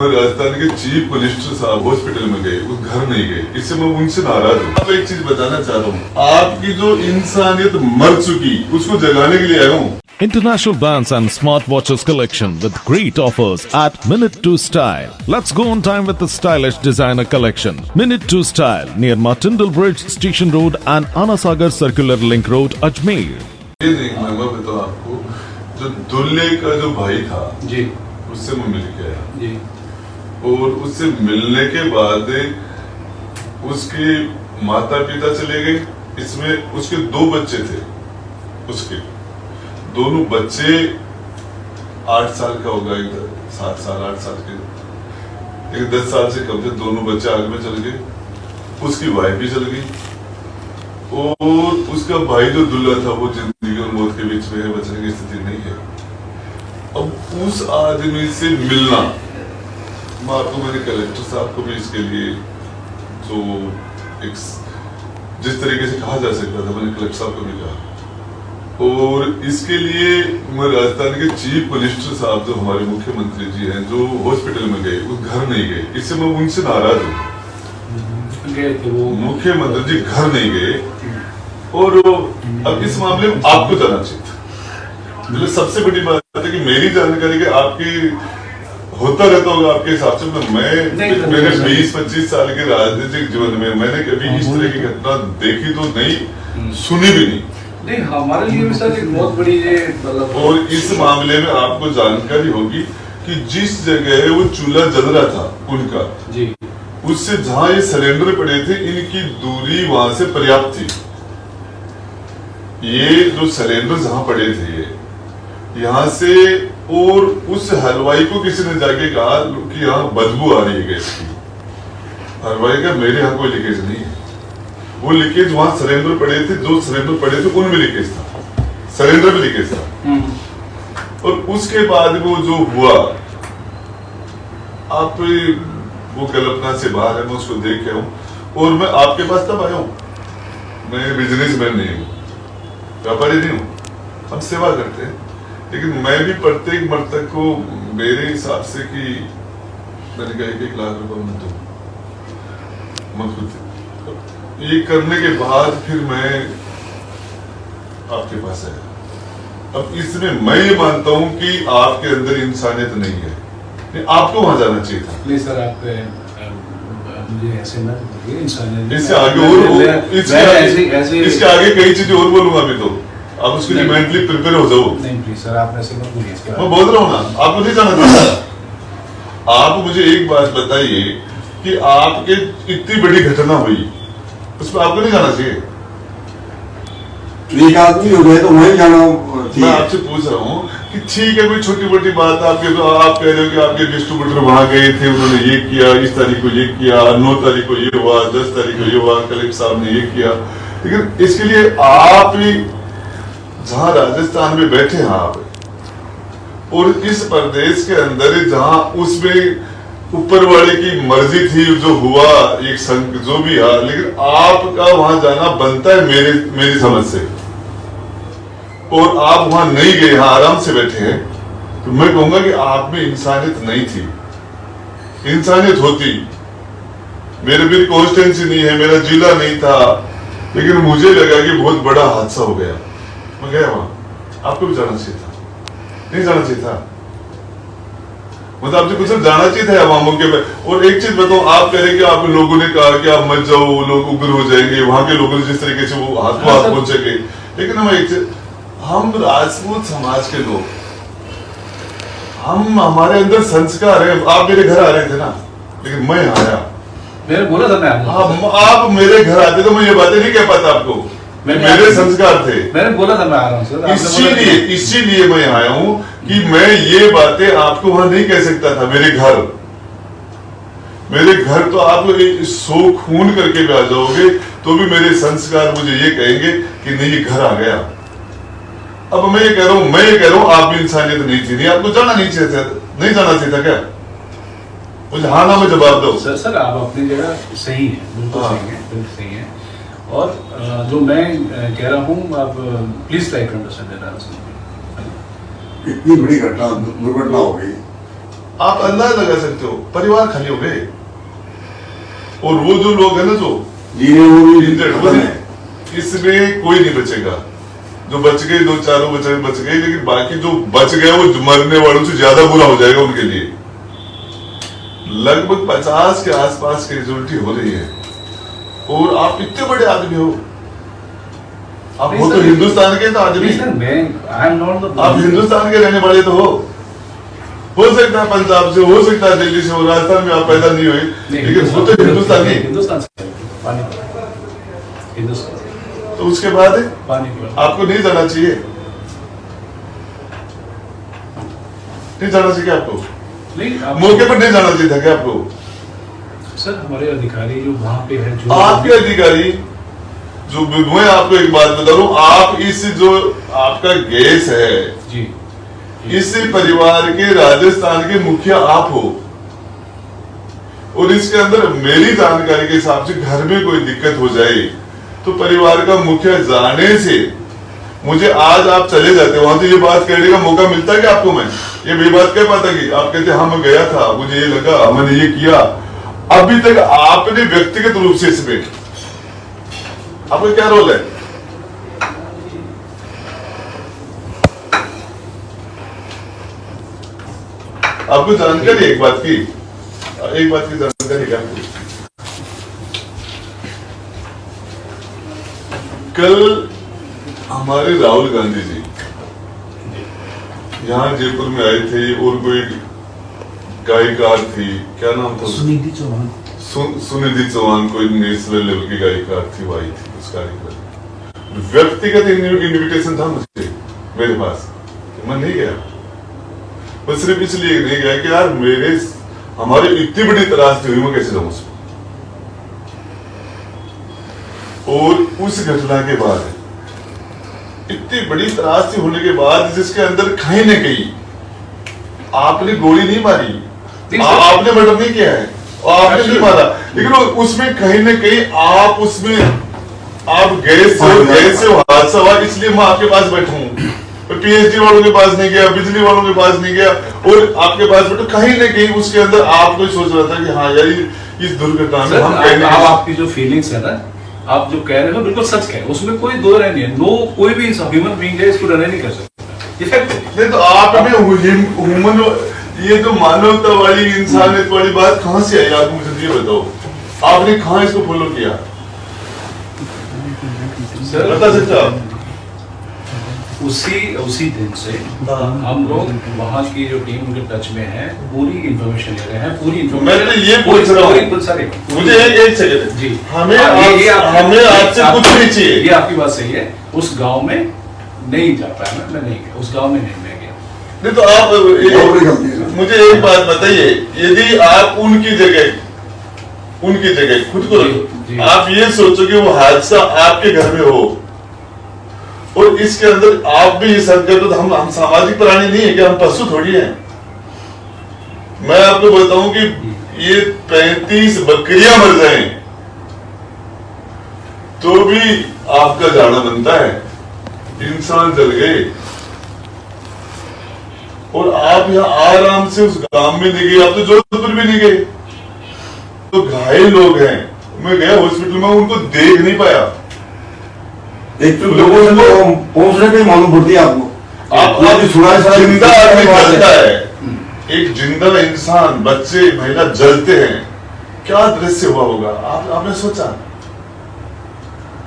राजस्थान के chief minister साहब hospital में गए, उस घर नहीं गए, इससे मैं उनसे नाराज हूँ। अब एक चीज बताना चाह रहा हूँ, आपकी जो इंसानियत मर चुकी उसको जगाने के लिए आया हूँ। International bands and smartwatches collection with great offers at Minute 2 Style. Let's go on time with the stylish designer collection. Minute 2 Style near Martindale Bridge, Station Road and Anasagar Circular Link Road, Ajmer. ये नहीं, मैं बताऊँ आपको, जो दुल्ले का जो भाई था जी, उससे मैं मिल के आया जी, और उससे मिलने के बाद उसके माता पिता चले गए। इसमें उसके 2 बच्चे थे, उसके दोनों बच्चे 8 साल का होगा, इधर 7 साल 8 साल के, एक 10 साल से कम थे। दोनों बच्चे आगे में चल गए, उसकी वाइफ भी चल गई और उसका भाई जो दुल्हा था वो जिंदगी और मौत के बीच में है, बचने की स्थिति नहीं है। अब उस आदमी से मिलना, मैं आपको, मैंने कलेक्टर साहब को भी इसके लिए जो एक जिस तरीके से कहा जा सकता था मैंने कलेक्टर साहब को भी कहा, और इसके लिए मैं राजस्थान के चीफ मिनिस्टर साहब जो हमारे मुख्यमंत्री जी हैं, जो हॉस्पिटल में गए, उस घर नहीं गए, इससे मैं उनसे नाराज हूँ। मुख्यमंत्री जी घर नहीं गए और अब इस मामले में आपको जाना चाहिए था। मतलब सबसे बड़ी बात है कि मेरी जानकारी के आपकी होता रहता होगा आपके हिसाब से, मैं मेरे 20-25 साल के राजनीतिक जीवन में मैंने कभी इस तरह की घटना देखी तो नहीं, सुनी भी नहीं। नहीं, हमारे लिए भी सर एक बहुत बड़ी मतलब, और इस मामले में आपको जानकारी होगी कि जिस जगह वो चूल्हा जल रहा था उनका जी, उससे जहां ये सिलेंडर पड़े थे, इनकी दूरी वहां से पर्याप्त थी। ये जो सिलेंडर जहां पड़े थे यहाँ से, और उस हलवाई को किसी ने जाके कहा कि यहाँ बदबू आ रही है गैस की। हलवाई का मेरे यहाँ कोई लीकेज नहीं है, वो लीकेज वहां सिलेंडर पड़े थे, जो सिलेंडर पड़े थे उनमें लीकेज था, सिलेंडर में लीकेज था। और उसके बाद वो जो हुआ, आप वो कल्पना से बाहर है, मैं उसको देख के हूँ और मैं आपके पास तब आया हूँ। मैं बिजनेसमैन नहीं हूँ, व्यापारी नहीं हूँ, हम सेवा करते हैं, लेकिन मैं भी प्रत्येक मृतक को मेरे हिसाब से कि मैंने कहा 1-1 लाख रुपए मैं दूं, ये करने के बाद फिर मैं आपके पास आया। अब इसमें मैं ये मानता हूं कि आपके अंदर इंसानियत नहीं है, आपको वहां जाना चाहिए था। नहीं सर, आप मुझे ऐसे ना बोलिए, इंसानियत इससे आगे और इसके आगे कई चीजें और बोलूंगा अभी, तो आप उसके लिए मेंटली प्रिपेयर हो जाओ। नहीं प्लीज सर, आप ऐसे मत बोलिए। मैं बोल रहा हूँ ना, आपको नहीं जाना चाहिए। आप मुझे एक बात बताइए कि आपके इतनी बड़ी घटना हुई, उसमें आपको नहीं जाना चाहिए? एक आदमी हो गए तो वहीं जाना। मैं आपसे पूछ रहा हूँ कि ठीक है, कोई छोटी मोटी बात आपके, तो आप कह रहे हो कि आपके डिस्ट्रीब्यूटर वहां गए थे, उन्होंने ये किया, इस तारीख को ये किया, 9 तारीख को ये हुआ, 10 तारीख को ये हुआ, कलेक्टर साहब ने ये किया, लेकिन इसके लिए आप ही जहां राजस्थान में बैठे हैं आप, और इस प्रदेश के अंदर जहां उसमें ऊपर वाले की मर्जी थी, जो हुआ एक संघ जो भी है, लेकिन आपका वहां जाना बनता है मेरी समझ से, और आप वहां नहीं गए, यहाँ आराम से बैठे हैं, तो मैं कहूंगा कि आप में इंसानियत नहीं थी। इंसानियत होती, मेरे भी कॉन्स्टिट्यूंसी नहीं है, मेरा जिला नहीं था, लेकिन मुझे लगा कि बहुत बड़ा हादसा हो गया, मैं गया वहां। आपको भी जाना चाहिए था, नहीं जाना चाहिए था? मतलब आपसे कुछ जाना चाहिए था वहां मौके पे। और एक चीज बताऊं, आप कह रहे कि आप लोगों ने कहा कि आप मत जाओ, लोग उग्र हो जाएंगे, वहां के लोगों ने जिस तरीके से वो हाथ को हाथ पहुंचेंगे, लेकिन हम राजपूत समाज के लोग, हमारे अंदर संस्कार है। आप मेरे घर आ रहे थे ना, लेकिन मैं आया, मैंने बोला था मैं आप मेरे घर आते तो मैं ये बातें नहीं कह पाता आपको, मेरे संस्कार थे। मैंने बोला था मैं आ रहा हूँ सर, इसीलिए मैं आया हूं कि मैं ये बातें आपको वहां नहीं कह सकता था। मेरे घर तो आप 100 खून करके भी आ जाओगे तो भी मेरे संस्कार मुझे ये कहेंगे कि नहीं, ये घर आ गया। अब मैं ये कह रहा हूं आप भी इंसानियत नहीं थी, नहीं, आपको जाना नहीं चाहिए था, नहीं जाना चाहिए था क्या? मुझे हाँ ना में जवाब दो। सर आप अपनी जगह सही है, बिल्कुल सही है, बिल्कुल सही है। और जो मैं कह रहा हूँ, आप please try to understand that. इतनी बड़ी घटना, दुर्घटना हो गई, आप अंदाज लगा सकते हो, परिवार खाली हो गए। और वो जो लोग है ना जो इंजर्ड हुए, इसमें कोई नहीं बचेगा। जो बच गए, 2-4 बच गए, लेकिन बाकी जो बच गए वो मरने वालों से ज्यादा बुरा हो जाएगा उनके लिए। लगभग 50 के आसपास कैजुअलिटी हो रही है। और आप इतने बड़े आदमी हो, आप हो तो हिंदुस्तान के तो आदमी, आप हिंदुस्तान के रहने वाले तो हो सकता है पंजाब से, हो सकता है दिल्ली से हो, राजस्थान में आप पैदा नहीं हुए, लेकिन वो तो हिंदुस्तानी। तो उसके बाद आपको नहीं जाना चाहिए, नहीं जाना चाहिए आपको, मौके पर नहीं जाना चाहिए था क्या आपको? सर हमारे अधिकारी जो वहाँ पे है, जो आपके अधिकारी जो, मैं आपको एक बात बता रहा हूँ, आप इस जो आपका गैस है जी, इस परिवार के राजस्थान के मुखिया आप हो। और इसके अंदर मेरी जानकारी के हिसाब से घर में कोई दिक्कत हो जाए तो परिवार का मुखिया जाने से, मुझे आज आप चले जाते वहां तो ये बात कहने का मौका मिलता है कि आपको मैं ये बात कह पाता कि आप कहते हाँ मैं गया था, मुझे ये लगा, मैंने ये किया। अभी तक आपने व्यक्तिगत रूप से इसमें आपका क्या रोल है? आपको जानकारी एक बात की जानकारी क्या आपको? कल हमारे राहुल गांधी जी यहाँ जयपुर में आए थे और कोई गायिकार थी, क्या नाम था? सुनिधि चौहान। सुनिधि चौहान कोई नेशनल लेवल की गायिकार थी, वो आई थी उस कार्यक्रम। व्यक्तिगत इन्विटेशन था मुझे, मेरे पास, मैं नहीं गया। मैं सिर्फ इसलिए नहीं गया कि यार हमारे इतनी बड़ी त्रासदी हुई, मैं कैसे जाऊं उसमें। और उस घटना के बाद इतनी बड़ी त्रासदी होने के बाद, जिसके अंदर कहीं न कहीं आपने गोली नहीं मारी, आपने मर्डर नहीं किया है, आपने नहीं मारा, लेकिन उसमें कहीं न कहीं आप गैस से हादसा हुआ, इसलिए मैं आपके पास बैठा हूँ। पीएचडी वालों के पास नहीं गया, बिजली वालों के पास नहीं गया, और आपके पास बैठो। कहीं न कहीं उसके अंदर आपको सोच रहा था कि हाँ यार इस दुर्घटना में हम आपकी जो फीलिंग्स है ना, आप जो कह रहे हो बिल्कुल सच कह रहे हो, उसमें कोई दो राय नहीं है। नो, कोई भी ह्यूमन बीइंग है इसको डरने नहीं कर सकता। इफेक्ट नहीं तो आप में ह्यूमन, ये जो मानवता वाली, इंसानियत वाली बात कहाँ से आई? आप मुझे ये बताओ, आपने कहाँ इसको फॉलो किया? सर बता सकते आप? उसी दिन से हम लोग वहाँ की जो टीम उनके टच में है, पूरी इंफॉर्मेशन ले रहे हैं, पूरी मैं तो ये पूछ रहा हूँ, मुझे एक सेकंड जी, हमें आपसे कुछ नहीं चाहिए। ये आपकी बात सही है, उस गांव में नहीं जा पाया, मैं नहीं गया उस गांव में, नहीं गया। नहीं तो आप मुझे एक बात बताइए, यदि आप उनकी जगह खुद को आप ये सोचो कि वो हादसा आपके घर में हो और इसके अंदर आप भी ये संकल्प, तो हम सामाजिक प्राणी नहीं है कि हम पशु थोड़ी हैं। मैं आपको बताऊं कि ये 35 बकरियां मर जाएं तो भी आपका जाना बनता है। इंसान जल गए और आप यहाँ आराम से उस गांव में नहीं गए, आप तो जोधपुर भी नहीं गए, तो घायल लोग हैं। मैं गया हॉस्पिटल में, उनको देख नहीं पाया। एक तो लोगों से पहुंचने की मालूम पड़ती है आपको। आप जिंदा आदमी जलता है, एक जिंदा इंसान, बच्चे महिला जलते हैं, क्या दृश्य हुआ होगा? आपने सोचा?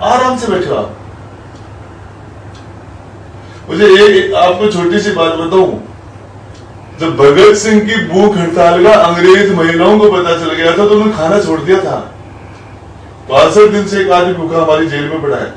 आराम से बैठे आप। मुझे एक आपको छोटी सी बात बताऊं, जब भगत सिंह की भूख हड़ताल का अंग्रेज महिलाओं को पता चल गया था तो उन्होंने खाना छोड़ दिया था। 62 दिन से एक आदमी भूखा हमारी जेल में पड़ा है।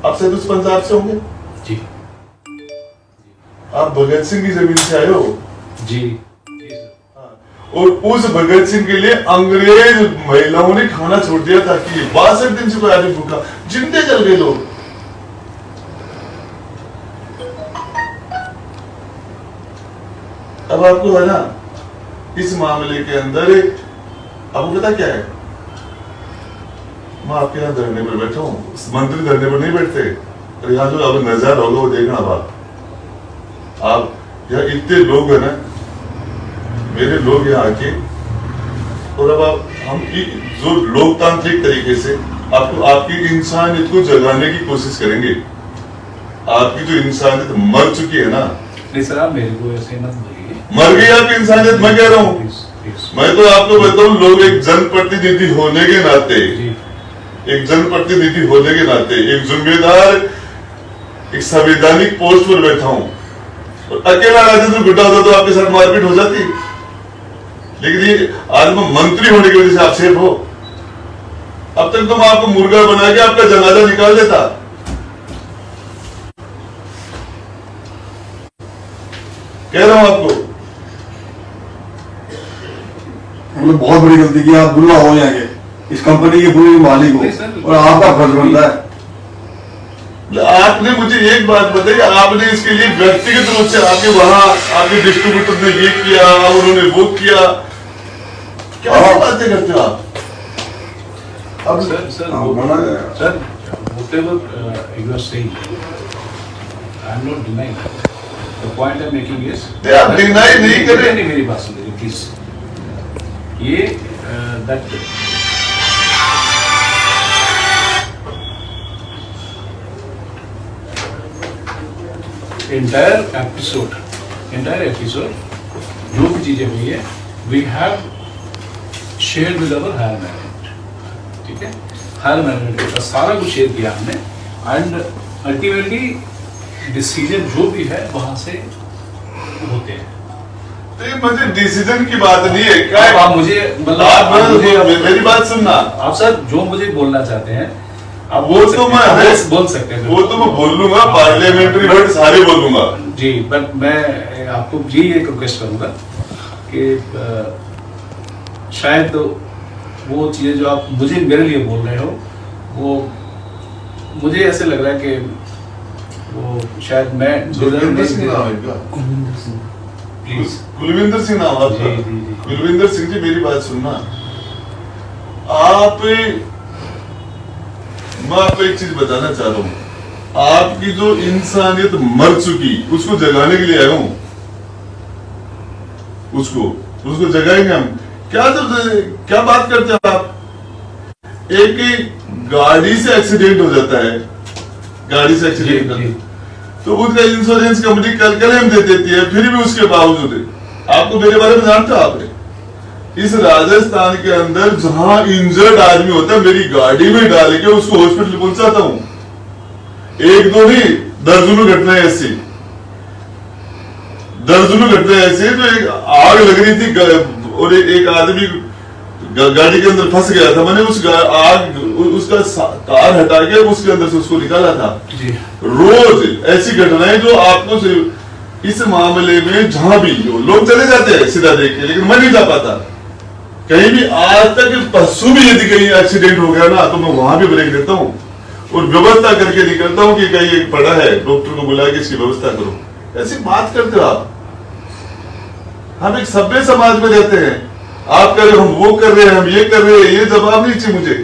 आप शायद उस पंजाब से होंगे जी, आप भगत सिंह की जमीन से आए हो जी, और उस भगत सिंह के लिए अंग्रेज महिलाओं ने खाना छोड़ दिया था कि 62 दिन से कोई आदमी भूखा, जिंदे जल गए लोग। अब आपको है ना इस मामले के अंदर आपको पता क्या है, मैं आपके यहाँ धरने पर बैठा हूँ, मंत्री धरने पर नहीं बैठते। और यहाँ जो अब नजारा होगा वो देखना आप यहाँ इतने लोग है ना, मेरे लोग यहाँ आके और अब हम जो लोकतांत्रिक तरीके से आपको आपकी इंसानियत को जगाने की कोशिश करेंगे। आपकी जो इंसानियत मर चुकी है ना, नहीं सर, आप मेरे को ऐसे मत बोलिए। मर गई आपकी इंसानियत, मैं कह रहा हूँ। मैं तो आपको बताऊं, लोग एक जनप्रतिनिधि होने के नाते, एक जनप्रतिनिधि होने के नाते, एक जिम्मेदार, एक संवैधानिक पोस्ट पर बैठा हूं, और अकेला राजेंद्र गुड्डा होता तो आपके साथ मारपीट हो जाती। लेकिन ये आज मैं मंत्री होने की वजह से आप सेफ हो। अब तक तो मैं आपको मुर्गा बना के आपका जनाजा निकाल देता। कह रहा हूं आपको, हमने बहुत बड़ी गलती की। आप दुल्हा हो यहाँ के, इस कंपनी के पूरे मालिक हो, और आपका फर्ज बनता है। आपने मुझे एक बात बताई, आपने इसके लिए व्यक्तिगत रूप से आपके वहां आपके डिस्ट्रीब्यूटर ने ये किया, उन्होंने वो किया, क्या बातें करते हो आप? अब sir whatever you are saying, I am not denying that. The point I am making is, आप deny नहीं कर रहे। नहीं, मेरी बात सुन लीजिए प्लीज। ये that entire episode जो भी चीजें हुई है, we have shared with our higher management, ठीक है? higher management के साथ सारा कुछ शेयर किया हमने, and ultimately डिसीजन जो भी है वहां से होते हैं। तो ये मुझे डिसीजन की बात नहीं है क्या? आप मुझे मतलब मेरी बात सुनना। आप सर जो मुझे बोलना चाहते हैं आप वो तो मैं बोल सकते हैं, वो तो मैं बोल लूंगा, पार्लियामेंट्री वर्ड सारे बोल लूंगा जी। बट मैं आपको यही एक रिक्वेस्ट करूंगा कि शायद वो चीजें जो आप मुझे मेरे लिए बोल रहे हो, वो मुझे ऐसे लग रहा है कि वो शायद मैं कुलविंदर सिंह नाम है क्या? प्लीज कुलविंदर सिंह नाम आपका? जी। कुलविंदर सिंह जी, मेरी बात सुनना। आप, मैं आपको एक चीज बताना चाह रहा हूं, आपकी जो इंसानियत मर चुकी उसको जगाने के लिए आया हूं। उसको जगाएंगे हम। क्या बात करते हैं आप? एक गाड़ी से एक्सीडेंट हो जाता है, गाड़ी से एक्सीडेंट होता है तो उसका इंश्योरेंस कंपनी कल क्लेम दे देती है, फिर भी उसके बावजूद आपको मेरे बारे में जानते हो आपने? इस राजस्थान के अंदर जहां इंजर्ड आदमी होता है, मेरी गाड़ी में डाल के उसको हॉस्पिटल पहुंचाता हूं। एक दो नहीं, दर्जनों घटनाएं ऐसी, दर्जनों घटनाएं ऐसी। तो एक आग लग रही थी और एक आदमी गाड़ी के अंदर फंस गया था। मैंने उसका कार हटा के उसके अंदर से उसको निकाला था। रोज ऐसी घटनाएं जो आपको इस मामले में जहां भी लोग चले जाते हैं सीधा देख के, लेकिन मैं नहीं जा पाता कहीं भी। आज तक पशु भी यदि कहीं एक्सीडेंट हो गया ना तो मैं वहां भी ब्रेक देता हूँ और व्यवस्था करके निकलता हूँ कि कहीं एक पड़ा है, डॉक्टर को बुला के इसकी व्यवस्था करो। ऐसी बात करते हो आप? हम एक सभ्य समाज में रहते हैं। आप कह रहे हो हम वो कर रहे हैं, हम ये कर रहे हैं, ये जवाब नहीं चाहिए मुझे।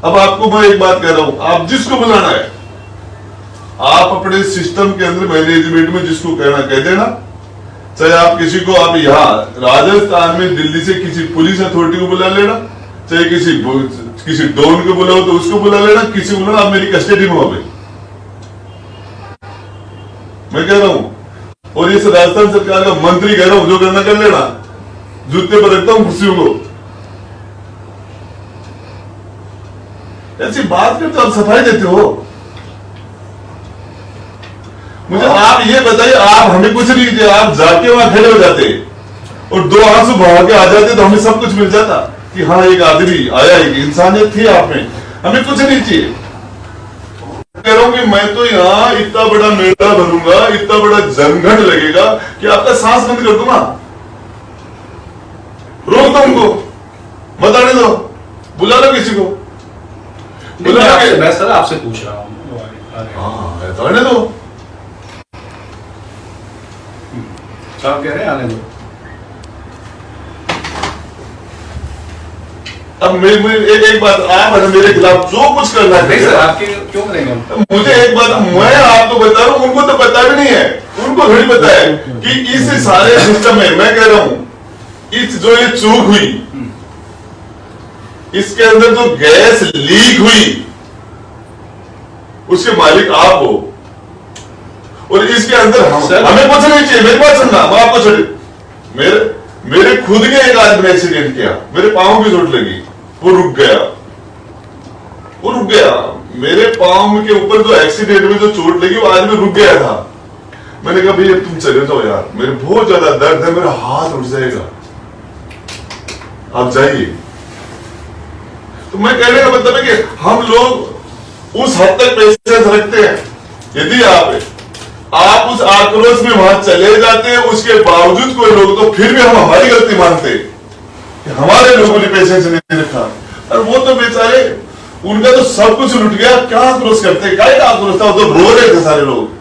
अब आपको मैं एक बात कह रहा हूं, आप जिसको बुलाना है आप अपने सिस्टम के अंदर मैनेजमेंट में जिसको कहना कह देना। चाहे आप किसी को, आप यहाँ राजस्थान में दिल्ली से किसी पुलिस अथॉरिटी को बुला लेना, चाहे किसी डॉन को बुलाओ तो उसको बुला लेना, किसी को बुलाना, आप मेरी कस्टडी में हो गए। मैं कह रहा हूं, और इस राजस्थान सरकार का मंत्री कह रहा हूं, जो करना कर लेना। जूते पर रखता हूं कुर्सियों को। ऐसी बात करते आप सफाई देते हो मुझे। आप ये बताइए, आप हमें कुछ नहीं कीजिए, आप जाके वहां खड़े हो जाते और दो आंसू बहा के आ जाते तो हमें सब कुछ मिल जाता कि हाँ एक आदमी आया, एक इंसानियत थी आप में। हमें कुछ नहीं चाहिए। कह रहा हूं कि मैं तो यहाँ इतना बड़ा मेला भरूंगा, इतना बड़ा जनगण लगेगा कि आपका सांस बंद कर दूंगा। रोक दो उनको, बताने दो, बुला लो किसी को, बुला लो। मैं सर आपसे पूछ रहा हूँ, बताने दो। आप कह रहे हैं आने दो। अब एक बात, आप मेरे खिलाफ जो कुछ करना है सर, आपके क्यों करेंगे? मुझे एक बात, मैं आपको बता रहा हूं, उनको तो पता भी नहीं है, उनको थोड़ी पता है कि इस सारे सिस्टम में, मैं कह रहा हूं इस जो ये चूक हुई, इसके अंदर जो गैस लीक हुई उसके मालिक आप हो, और इसके अंदर हमें कुछ नहीं चाहिए। मेरी बात सुनना, मैं आपको छोड़, मेरे खुद के एक आदमी ने एक्सीडेंट किया, मेरे पांव की चोट लगी, वो रुक गया। मेरे पांव के ऊपर जो एक्सीडेंट में जो चोट लगी वो आदमी रुक गया था। मैंने कहा भैया तुम चले जाओ यार, मेरे बहुत ज्यादा दर्द है, मेरा हाथ उठ जाएगा, आप जाइए। तो मैं कहने का मतलब है कि हम लोग उस हद तक पेशेंस रखते हैं। यदि आप उस आक्रोश में वहां चले जाते हैं, उसके बावजूद कोई लोग तो फिर भी हम हमारी गलती मानते कि हमारे लोगों ने पेशेंस नहीं रखा। और वो तो बेचारे, उनका तो सब कुछ लुट गया, क्या आक्रोश करते, क्या आक्रोश था, वो तो रो रहे थे सारे लोग।